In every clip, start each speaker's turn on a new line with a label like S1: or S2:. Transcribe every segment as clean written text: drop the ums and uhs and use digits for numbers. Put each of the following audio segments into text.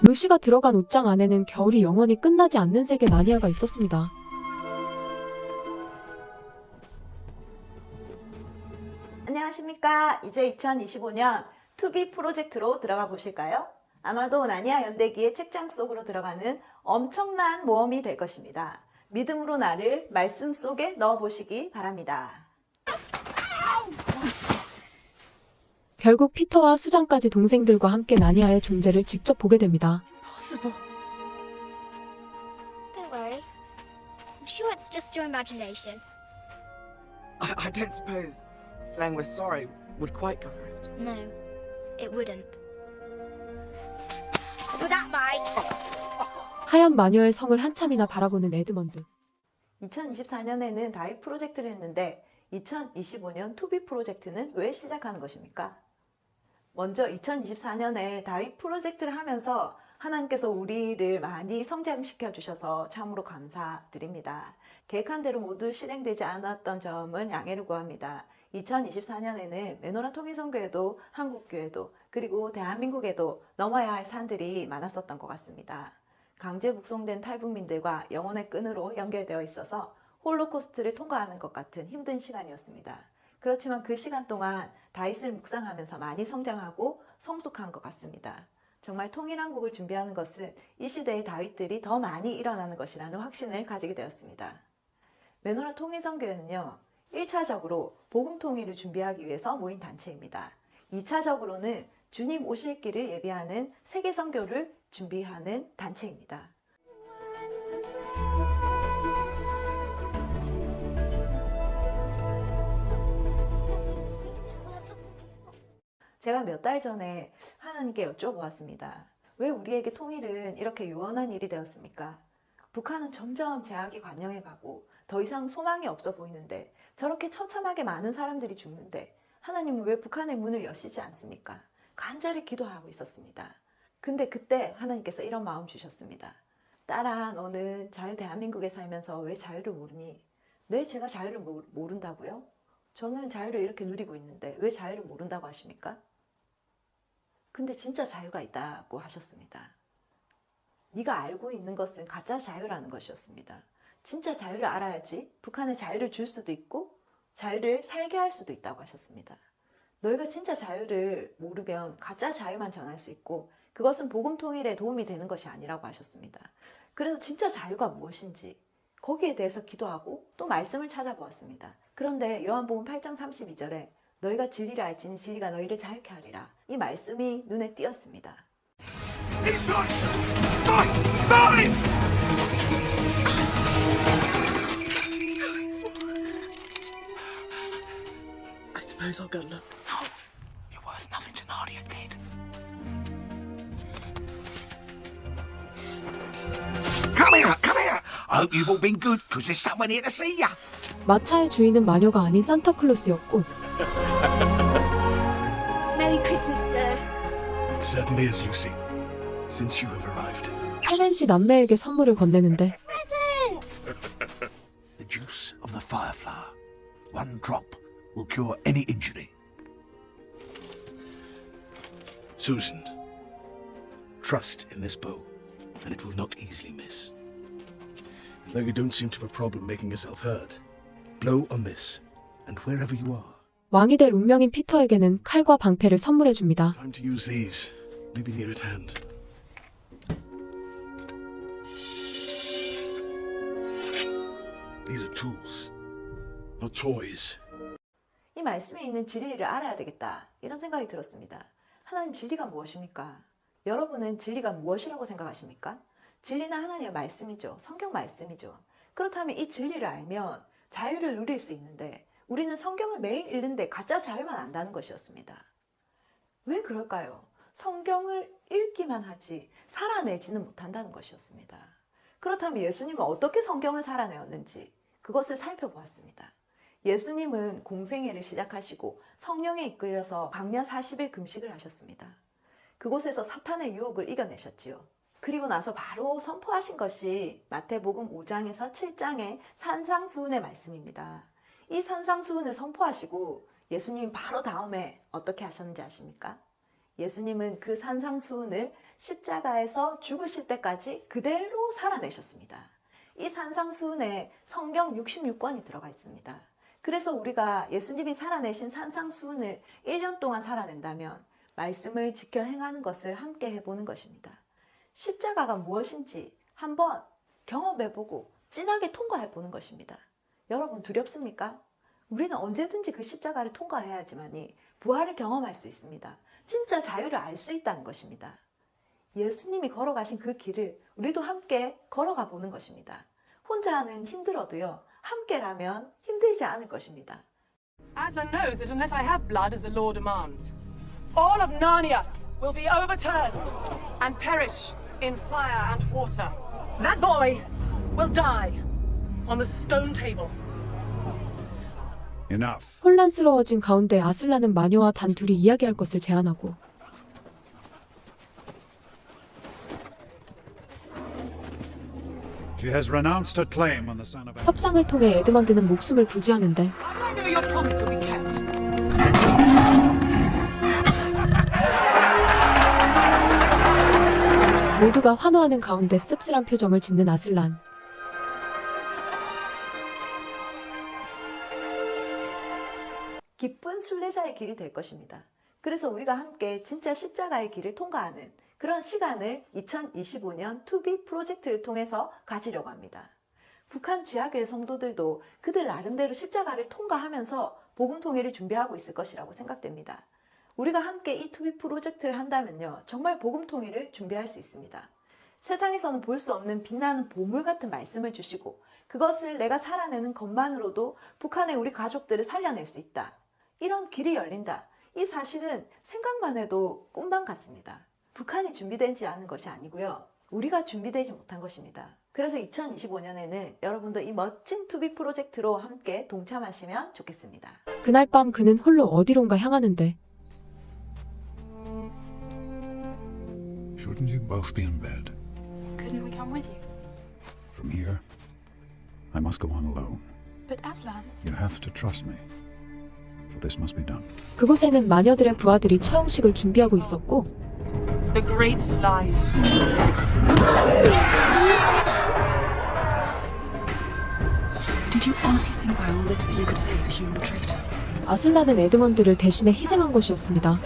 S1: 루시가 들어간 옷장 안에는 겨울이 영원히 끝나지 않는 세계 마니아가 있었습니다.
S2: 안녕하십니까. 이제 2025년 투비 프로젝트로 들어가 보실까요? 아마도 나니아 연대기의 책장 속으로 들어가는 엄청난 모험이 될 것입니다. 믿음으로 나를 말씀 속에 넣어 보시기 바랍니다.
S1: 결국 피터와 수잔까지 동생들과 함께 나니아의 존재를 직접 보게 됩니다.
S2: Possible.
S3: Don't worry. I'm sure it's just your imagination.
S4: I don't suppose saying we're sorry would quite cover it.
S3: No, it wouldn't. With that bite.
S1: 하얀 마녀의 성을 한참이나 바라보는 에드먼드.
S2: 2024년에는 다윗 프로젝트를 했는데 2025년 투비 프로젝트는 왜 시작하는 것입니까? 먼저 2024년에 다윗 프로젝트를 하면서 하나님께서 우리를 많이 성장시켜 주셔서 참으로 감사드립니다. 계획한 대로 모두 실행되지 않았던 점은 양해를 구합니다. 2024년에는 메노라 통일선교회도 한국교회도 그리고 대한민국에도 넘어야 할 산들이 많았었던 것 같습니다. 강제 북송된 탈북민들과 영혼의 끈으로 연결되어 있어서 홀로코스트를 통과하는 것 같은 힘든 시간이었습니다. 그렇지만 그 시간 동안 다윗을 묵상하면서 많이 성장하고 성숙한 것 같습니다. 정말 통일한국을 준비하는 것은 이 시대의 다윗들이 더 많이 일어나는 것이라는 확신을 가지게 되었습니다. 메노라 통일선교회는요, 1차적으로 복음 통일을 준비하기 위해서 모인 단체입니다. 2차적으로는 주님 오실 길을 예비하는 세계 선교를 준비하는 단체입니다. 제가 몇 달 전에 하나님께 여쭤보았습니다. 왜 우리에게 통일은 이렇게 요원한 일이 되었습니까? 북한은 점점 제약이 관영해 가고 더 이상 소망이 없어 보이는데 저렇게 처참하게 많은 사람들이 죽는데 하나님은 왜 북한의 문을 여시지 않습니까? 간절히 기도하고 있었습니다. 근데 그때 하나님께서 이런 마음 주셨습니다. 딸아, 너는 자유 대한민국에 살면서 왜 자유를 모르니? 왜 제가 자유를 모른다고요? 저는 자유를 이렇게 누리고 있는데 왜 자유를 모른다고 하십니까? 근데 진짜 자유가 있다고 하셨습니다. 네가 알고 있는 것은 가짜 자유라는 것이었습니다. 진짜 자유를 알아야지 북한에 자유를 줄 수도 있고 자유를 살게 할 수도 있다고 하셨습니다. 너희가 진짜 자유를 모르면 가짜 자유만 전할 수 있고 그것은 복음 통일에 도움이 되는 것이 아니라고 하셨습니다. 그래서 진짜 자유가 무엇인지 거기에 대해서 기도하고 또 말씀을 찾아보았습니다. 그런데 요한복음 8장 32절에 너희가 진리를 알지니 진리가 너희를 자유케 하리라. 이 말씀이 눈에 띄었습니다.
S4: I suppose I'll go look.
S5: No, you're worth nothing to Nadia, kid. Come here, come here. I hope you've all been good, because there's someone here to see ya.
S1: 마차의 주인은 마녀가 아닌 산타클로스였고
S3: Merry Christmas, sir.
S6: It certainly is, Lucy, since you have arrived.
S1: 헤렌시 남매에게 선물을 건네는데
S3: Presents!
S5: The juice of the fireflower. One drop will cure any injury.
S6: Susan, trust in this bow, and it will not easily miss. And though you don't seem to have a problem making yourself heard, blow on this, and wherever you are.
S1: 왕이 될 운명인 피터에게는 칼과 방패를 선물해 줍니다.
S6: Time to use these, maybe near at hand. These are tools, not toys.
S2: 이 말씀에 있는 진리를 알아야 되겠다. 이런 생각이 들었습니다. 하나님 진리가 무엇입니까? 여러분은 진리가 무엇이라고 생각하십니까? 진리는 하나님의 말씀이죠. 성경 말씀이죠. 그렇다면 이 진리를 알면 자유를 누릴 수 있는데 우리는 성경을 매일 읽는데 가짜 자유만 안다는 것이었습니다. 왜 그럴까요? 성경을 읽기만 하지 살아내지는 못한다는 것이었습니다. 그렇다면 예수님은 어떻게 성경을 살아내었는지 그것을 살펴보았습니다. 예수님은 공생애를 시작하시고 성령에 이끌려서 광야 40일 금식을 하셨습니다. 그곳에서 사탄의 유혹을 이겨내셨지요. 그리고 나서 바로 선포하신 것이 마태복음 5장에서 7장의 산상수훈의 말씀입니다. 이 산상수훈을 선포하시고 예수님이 바로 다음에 어떻게 하셨는지 아십니까? 예수님은 그 산상수훈을 십자가에서 죽으실 때까지 그대로 살아내셨습니다. 이 산상수훈에 성경 66권이 들어가 있습니다. 그래서 우리가 예수님이 살아내신 산상수훈을 1년 동안 살아낸다면 말씀을 지켜 행하는 것을 함께 해보는 것입니다. 십자가가 무엇인지 한번 경험해보고 진하게 통과해보는 것입니다. 여러분 두렵습니까? 우리는 언제든지 그 십자가를 통과해야지만이 부활을 경험할 수 있습니다. 진짜 자유를 알 수 있다는 것입니다. 예수님이 걸어가신 그 길을 우리도 함께 걸어가 보는 것입니다. 혼자는 힘들어도요, 함께라면 힘들지 않을 것입니다.
S7: Aslan knows that unless I have blood as the law demands, all of Narnia will be overturned and perish in fire and water. That boy will die on the stone table.
S5: Enough.
S1: 혼란스러워진 가운데 아슬란은 마녀와 단 둘이 이야기할 것을 제안하고
S5: She has renounced her claim on the son of
S1: 협상을 통해 에드먼드는 목숨을 부지하는데
S7: I know your promise will be kept.
S1: 모두가 환호하는 가운데 씁쓸한 표정을 짓는 아슬란.
S2: 기쁜 순례자의 길이 될 것입니다. 그래서 우리가 함께 진짜 십자가의 길을 통과하는 그런 시간을 2025년 투비 프로젝트를 통해서 가지려고 합니다. 북한 지하교회 성도들도 그들 나름대로 십자가를 통과하면서 복음 통일을 준비하고 있을 것이라고 생각됩니다. 우리가 함께 이 투비 프로젝트를 한다면요, 정말 복음 통일을 준비할 수 있습니다. 세상에서는 볼 수 없는 빛나는 보물 같은 말씀을 주시고 그것을 내가 살아내는 것만으로도 북한의 우리 가족들을 살려낼 수 있다. 이런 길이 열린다. 이 사실은 생각만 해도 꿈만 같습니다. 북한이 준비되지 않은 것이 아니고요, 우리가 준비되지 못한 것입니다. 그래서 2025년에는 여러분도 이 멋진 투비 프로젝트로 함께 동참하시면 좋겠습니다.
S1: 그날 밤 그는 홀로 어디론가 향하는데
S5: Shouldn't you both be in bed?
S8: Couldn't we come with you?
S5: From here, I must go on alone.
S8: But Aslan,
S5: You have to trust me, for this must be done.
S1: 그곳에는 마녀들의 부하들이 처형식을 준비하고 있었고
S7: The great lie.
S8: did you honestly think by all this that you could save the human traitor?
S1: 아슬란은 에드먼드를 대신해 희생한 것이었습니다.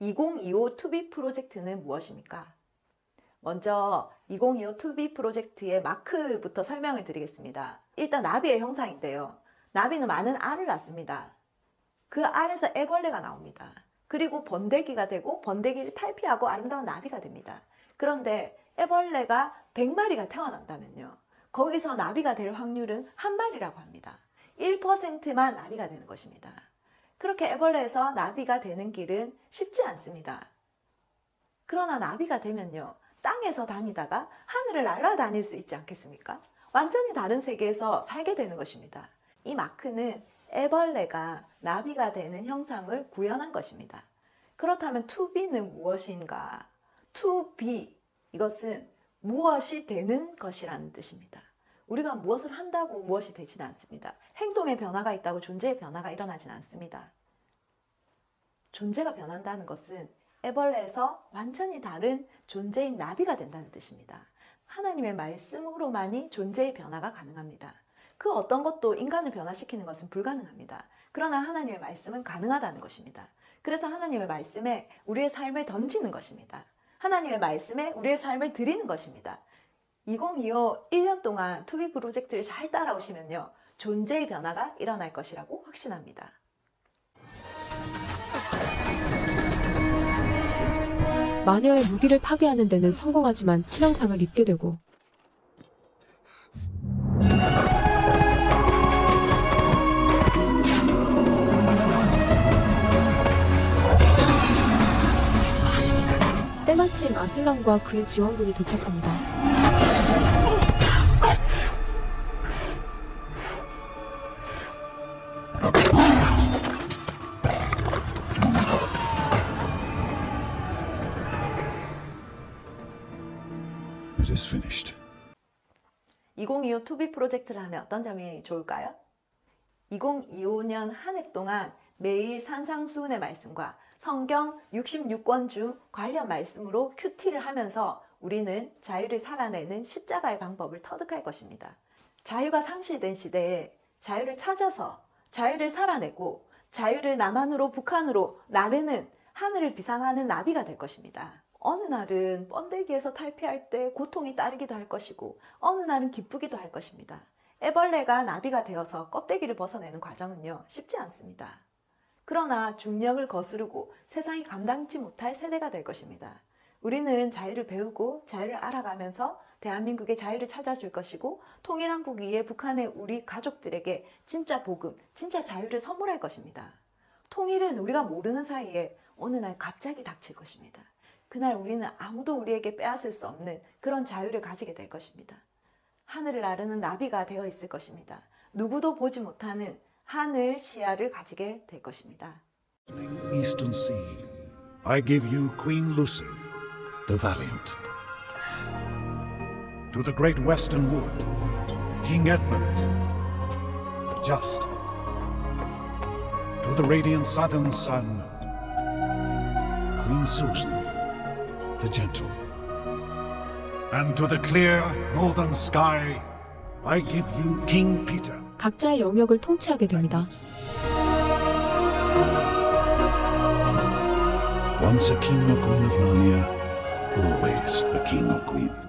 S2: (2025) 투비 프로젝트는 무엇입니까? 먼저 2025 투비 프로젝트의 마크부터 설명을 드리겠습니다. 일단 나비의 형상인데요. 나비는 많은 알을 낳습니다. 그 알에서 애벌레가 나옵니다. 그리고 번데기가 되고 번데기를 탈피하고 아름다운 나비가 됩니다. 그런데 애벌레가 100마리가 태어난다면요, 거기서 나비가 될 확률은 한 마리라고 합니다. 1%만 나비가 되는 것입니다. 그렇게 애벌레에서 나비가 되는 길은 쉽지 않습니다. 그러나 나비가 되면요, 땅에서 다니다가 하늘을 날아다닐 수 있지 않겠습니까? 완전히 다른 세계에서 살게 되는 것입니다. 이 마크는 애벌레가 나비가 되는 형상을 구현한 것입니다. 그렇다면 to be는 무엇인가? to be, 이것은 무엇이 되는 것이라는 뜻입니다. 우리가 무엇을 한다고 무엇이 되지는 않습니다. 행동의 변화가 있다고 존재의 변화가 일어나진 않습니다. 존재가 변한다는 것은 애벌레에서 완전히 다른 존재인 나비가 된다는 뜻입니다. 하나님의 말씀으로만이 존재의 변화가 가능합니다. 그 어떤 것도 인간을 변화시키는 것은 불가능합니다. 그러나 하나님의 말씀은 가능하다는 것입니다. 그래서 하나님의 말씀에 우리의 삶을 던지는 것입니다. 하나님의 말씀에 우리의 삶을 드리는 것입니다. 2025 1년 동안 투비 프로젝트를 잘 따라오시면요, 존재의 변화가 일어날 것이라고 확신합니다.
S1: 마녀의 무기를 파괴하는 데는 성공하지만 치명상을 입게 되고 때마침 아슬란과 그의 지원군이 도착합니다.
S5: It is finished.
S2: 2025 투비 프로젝트를 하면 어떤 점이 좋을까요? 2025년 한 해 동안 매일 산상수훈의 말씀과 성경 66권 중 관련 말씀으로 큐티를 하면서 우리는 자유를 살아내는 십자가의 방법을 터득할 것입니다. 자유가 상실된 시대에 자유를 찾아서 자유를 살아내고 자유를 남한으로 북한으로 나르는 하늘을 비상하는 나비가 될 것입니다. 어느 날은 번데기에서 탈피할 때 고통이 따르기도 할 것이고 어느 날은 기쁘기도 할 것입니다. 애벌레가 나비가 되어서 껍데기를 벗어내는 과정은요, 쉽지 않습니다. 그러나 중력을 거스르고 세상이 감당치 못할 세대가 될 것입니다. 우리는 자유를 배우고 자유를 알아가면서 대한민국의 자유를 찾아줄 것이고 통일한국 위에 북한의 우리 가족들에게 진짜 복음, 진짜 자유를 선물할 것입니다. 통일은 우리가 모르는 사이에 어느 날 갑자기 닥칠 것입니다. 그날 우리는 아무도 우리에게 빼앗을 수 없는 그런 자유를 가지게 될 것입니다. 하늘을 나르는 나비가 되어 있을 것입니다. 누구도 보지 못하는 하늘 시야를 가지게 될 것입니다.
S5: Eastern Sea, I give you Queen Lucy, the valiant. To the great Western Wood, King Edmund, the just. To the radiant southern sun, Queen Susan, the gentle. And to the clear northern sky, I give you King Peter.
S1: 각자의 영역을 통치하게 됩니다.
S5: Once a king or queen of Narnia, always a king or queen.